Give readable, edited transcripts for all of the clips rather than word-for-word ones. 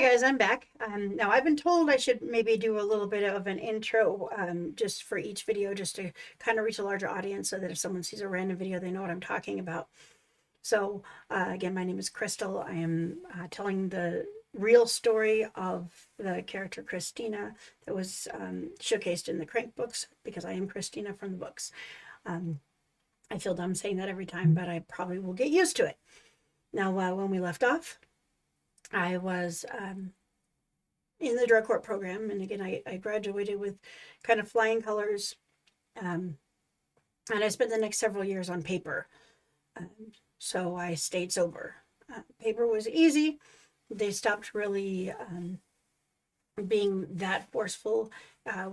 guys, I'm back. Now I've been told I should maybe do a little bit of an intro just for each video, just to kind of reach a larger audience so that if someone sees a random video, they know what I'm talking about. So again, my name is Crystal. I am telling the real story of the character Christina that was showcased in the Crank books, because I am Christina from the books. I feel dumb saying that every time, but I probably will get used to it. Now, when we left off, I was in the drug court program, and again, I graduated with kind of flying colors, and I spent the next several years on paper. So I stayed sober. Paper was easy. They stopped really being that forceful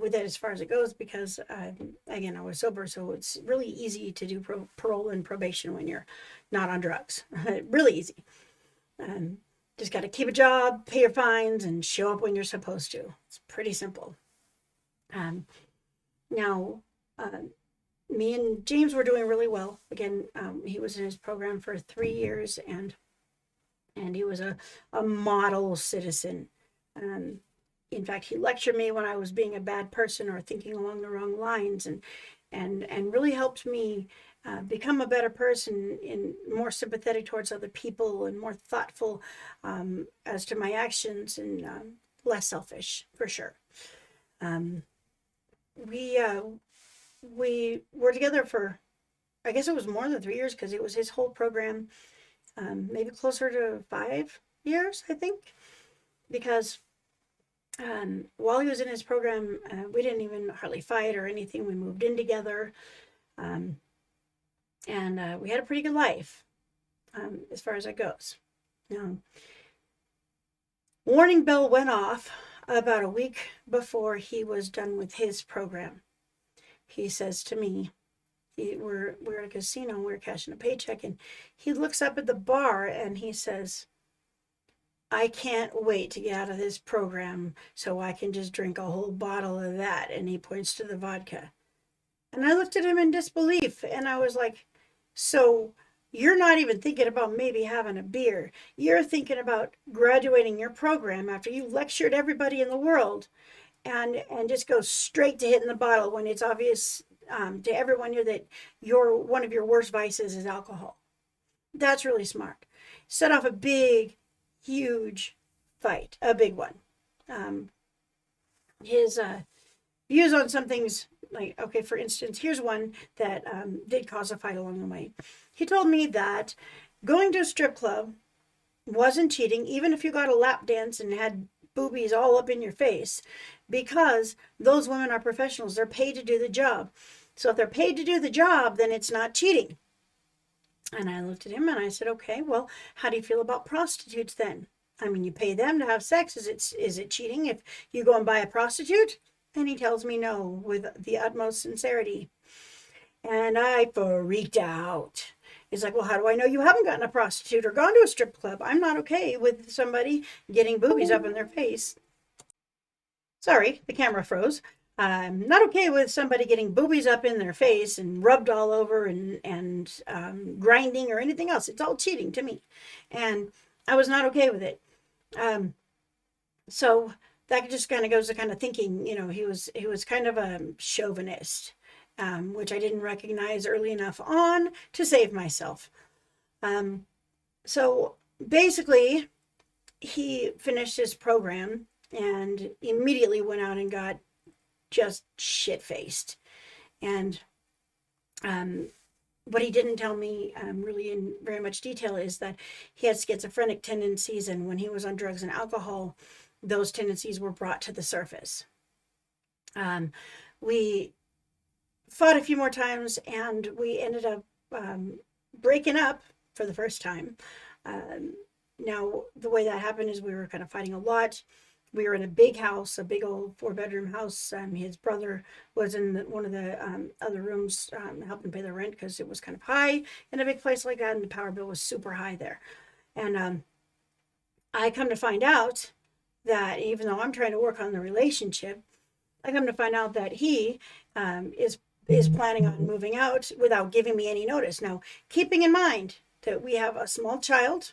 with it as far as it goes, because again, I was sober, so it's really easy to do parole and probation when you're not on drugs. Really easy. Just got to keep a job, pay your fines, and show up when you're supposed to. It's pretty simple. Now, me and James were doing really well. Again, he was in his program for 3 years, and he was a model citizen. In fact, he lectured me when I was being a bad person or thinking along the wrong lines, and really helped me become a better person, and more sympathetic towards other people, and more thoughtful as to my actions, and less selfish, for sure. We were together for, I guess it was more than 3 years, because it was his whole program, maybe closer to 5 years, I think, because while he was in his program, we didn't even hardly fight or anything. We moved in together. And we had a pretty good life, as far as that goes. Now, warning bell went off about a week before he was done with his program. He says to me, we're at a casino, we're cashing a paycheck, and he looks up at the bar and he says, "I can't wait to get out of this program so I can just drink a whole bottle of that." And he points to the vodka. And I looked at him in disbelief, and I was like, "So you're not even thinking about maybe having a beer. You're thinking about graduating your program after you lectured everybody in the world, and just go straight to hitting the bottle when it's obvious to everyone here that one of your worst vices is alcohol. That's really smart." Set off a big, huge fight, a big one. His views on some things, like, okay, for instance, here's one that did cause a fight along the way. He told me that going to a strip club wasn't cheating, even if you got a lap dance and had boobies all up in your face, because those women are professionals. They're paid to do the job. So if they're paid to do the job, then it's not cheating. And I looked at him and I said, "Okay, well, how do you feel about prostitutes then? I mean, you pay them to have sex. Is it cheating if you go and buy a prostitute?" And he tells me no, with the utmost sincerity. And I freaked out. He's like, "Well, how do I know you haven't gotten a prostitute or gone to a strip club? I'm not okay with somebody getting boobies up in their face." Sorry, the camera froze. I'm not okay with somebody getting boobies up in their face and rubbed all over, and grinding or anything else. It's all cheating to me. And I was not okay with it. So that just kind of goes to kind of thinking, he was kind of a chauvinist, which I didn't recognize early enough on to save myself. So basically, he finished his program and immediately went out and got just shit-faced. And what he didn't tell me really in very much detail is that he had schizophrenic tendencies, and when he was on drugs and alcohol, those tendencies were brought to the surface. We fought a few more times, and we ended up breaking up for the first time. Now, the way that happened is we were kind of fighting a lot. We were in a big house, a big old 4-bedroom house. His brother was in one of the other rooms helping pay the rent, because it was kind of high in a big place like that, and the power bill was super high there. And I come to find out that even though I'm trying to work on the relationship, I come to find out that he is planning on moving out without giving me any notice. Now, keeping in mind that we have a small child,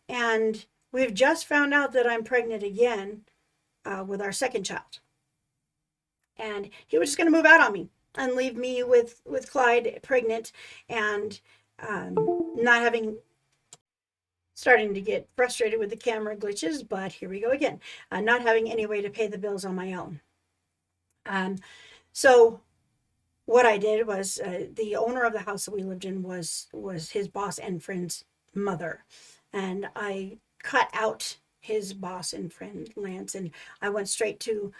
and we've just found out that I'm pregnant again with our second child. And he was just going to move out on me and leave me with Clyde pregnant and not having starting to get frustrated with the camera glitches, but here we go again. Not having any way to pay the bills on my own. So what I did was the owner of the house that we lived in was his boss and friend's mother, and I cut out his boss and friend Lance, and I went straight to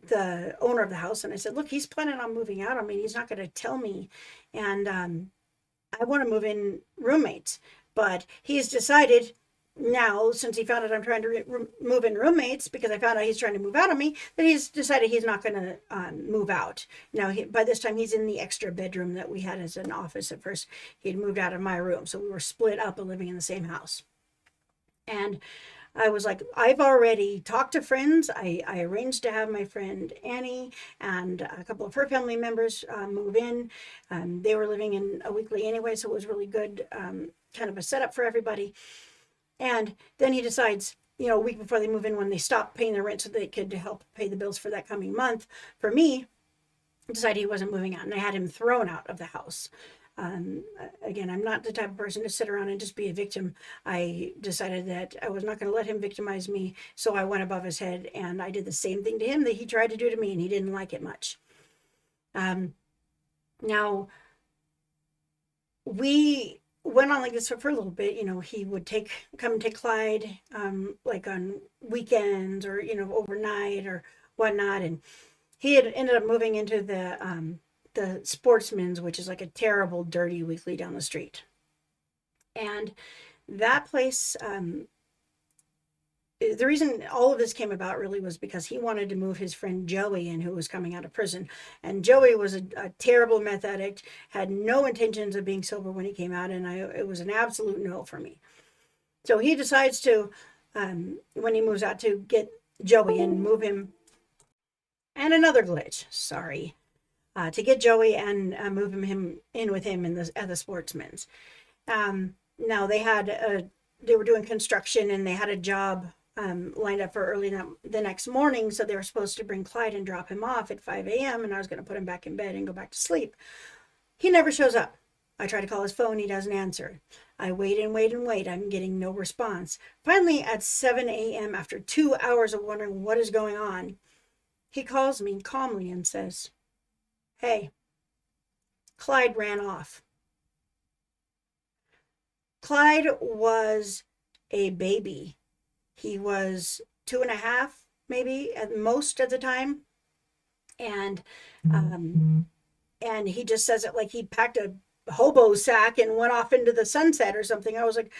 the owner of the house, and I said, "Look, he's planning on moving out. I mean, he's not going to tell me, and I want to move in roommates, but he's decided." Now, since he found out I'm trying to move in roommates, because I found out he's trying to move out on me, that he's decided he's not going to move out. Now, by this time, he's in the extra bedroom that we had as an office at first. He'd moved out of my room, so we were split up and living in the same house. And I was like, I've already talked to friends. I arranged to have my friend Annie and a couple of her family members move in. They were living in a weekly anyway, so it was really good, kind of a setup for everybody. And then he decides, a week before they move in, when they stop paying their rent so they could help pay the bills for that coming month, for me, decided he wasn't moving out, and I had him thrown out of the house. Again, I'm not the type of person to sit around and just be a victim. I decided that I was not going to let him victimize me, so I went above his head, and I did the same thing to him that he tried to do to me, and he didn't like it much. Now, we went on like this for a little bit. He would come and take Clyde, like on weekends or, overnight or whatnot. And he had ended up moving into the Sportsman's, which is like a terrible, dirty weekly down the street. And that place, the reason all of this came about really was because he wanted to move his friend Joey in, who was coming out of prison. And Joey was a terrible meth addict, had no intentions of being sober when he came out, and it was an absolute no for me. So he decides to, when he moves out, to get Joey and move him, and another glitch, sorry, to get Joey and move him in with him at the Sportsman's. Now they were doing construction, and they had a job lined up for early the next morning, so they were supposed to bring Clyde and drop him off at 5 a.m., and I was going to put him back in bed and go back to sleep. He never shows up. I try to call his phone. He doesn't answer. I wait and wait and wait. I'm getting no response. Finally, at 7 a.m., after 2 hours of wondering what is going on, he calls me calmly and says, "Hey, Clyde ran off." Clyde was a baby. He was 2.5, maybe at most at the time. And he just says it like he packed a hobo sack and went off into the sunset or something. I was like,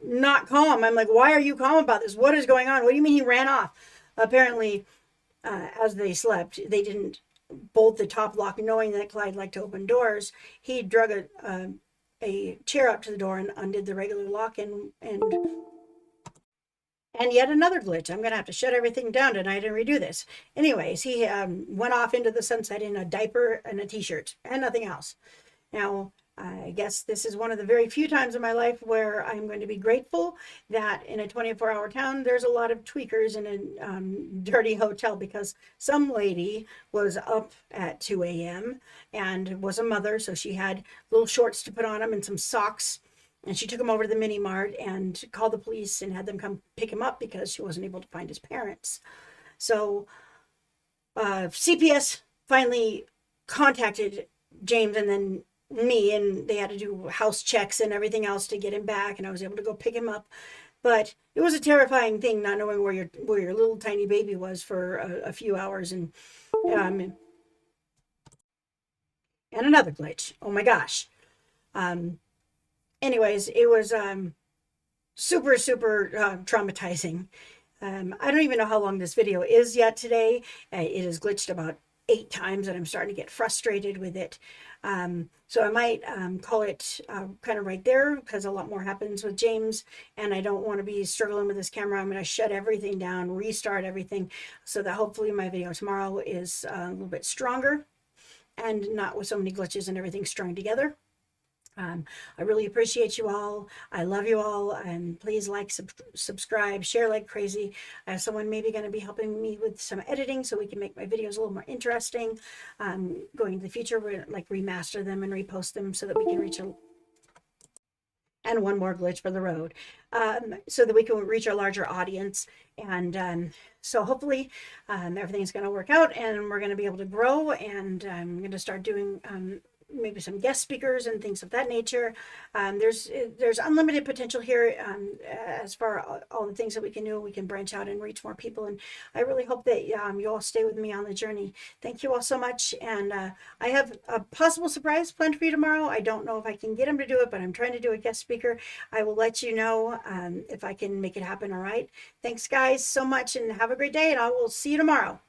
not calm. I'm like, why are you calm about this? What is going on? What do you mean he ran off? Apparently, as they slept, they didn't bolt the top lock, knowing that Clyde liked to open doors. He drug a chair up to the door and undid the regular lock, and yet another glitch. I'm gonna have to shut everything down tonight and redo this. Anyways, he went off into the sunset in a diaper and a t-shirt and nothing else. Now, I guess this is one of the very few times in my life where I'm going to be grateful that in a 24-hour town, there's a lot of tweakers in a dirty hotel, because some lady was up at 2 a.m. and was a mother, so she had little shorts to put on him and some socks, and she took him over to the mini mart and called the police and had them come pick him up because she wasn't able to find his parents. So CPS finally contacted James and then me, and they had to do house checks and everything else to get him back, and I was able to go pick him up. But it was a terrifying thing not knowing where your little tiny baby was for a few hours. And another glitch. Oh my gosh. Anyways, it was super traumatizing. I don't even know how long this video is yet today. It has glitched about 8 times, and I'm starting to get frustrated with it. So I might call it kind of right there, because a lot more happens with James, and I don't want to be struggling with this camera. I'm going to shut everything down, restart everything, so that hopefully my video tomorrow is a little bit stronger and not with so many glitches and everything strung together. I really appreciate you all. I love you all. And please like, subscribe, share like crazy. I have someone maybe going to be helping me with some editing so we can make my videos a little more interesting. Going into the future, we're going to like remaster them and repost them so that we can reach a and one more glitch for the road, so that we can reach a larger audience. And so hopefully everything's going to work out and we're going to be able to grow. And I'm going to start doing maybe some guest speakers and things of that nature. There's unlimited potential here, as far all the things that we can do. We can branch out and reach more people, and I really hope that you all stay with me on the journey. Thank you all so much, and I have a possible surprise planned for you tomorrow. I don't know if I can get him to do it, but I'm trying to do a guest speaker. I will let you know if I can make it happen. All right, thanks guys so much, and have a great day, and I will see you tomorrow.